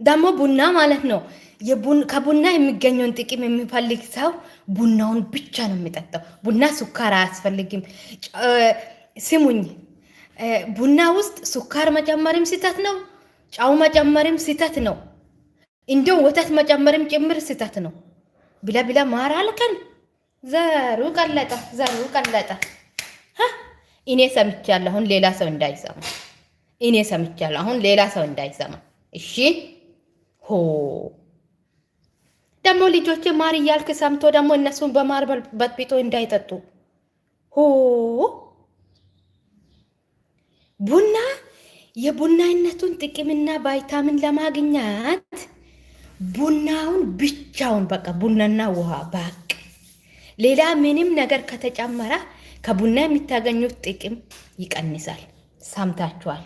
ደግሞ ቡና ማለት ነው። ከቡና የሚገኘውን ጥቅም የሚፈልግ ሰው ቡናውን ብቻ ነው የሚጠጣው። ቡና ስኳር አያስፈልግም። ስሙኝ፣ ቡና ውስጥ ስኳር መጨመርም ስህተት ነው። ጫው መጨመርም ስህተት ነው። እንዲሁ ወተት መጨመርም ጭምር ስህተት ነው። ብላ ብላ ማር አልከን። ዘሩ ቀለጠ፣ ዘሩ ቀለጠ። እኔ ሰምቻለሁ። አሁን ሌላ ሰው እንዳይሰማ። እኔ ሰምቻለሁ። አሁን ሌላ ሰው እንዳይሰማ። እሺ ሆ ደግሞ ልጆች ማር እያልክ ሰምቶ ደግሞ እነሱን በማር በጥብጦ እንዳይጠጡ። ሆ ቡና የቡናነቱን ጥቅምና ቫይታሚን ለማግኘት ቡናውን ብቻውን በቃ ቡናና ውሃ በቃ ሌላ ምንም ነገር ከተጨመረ ከቡና የሚታገኙት ጥቅም ይቀንሳል። ሰምታችኋል።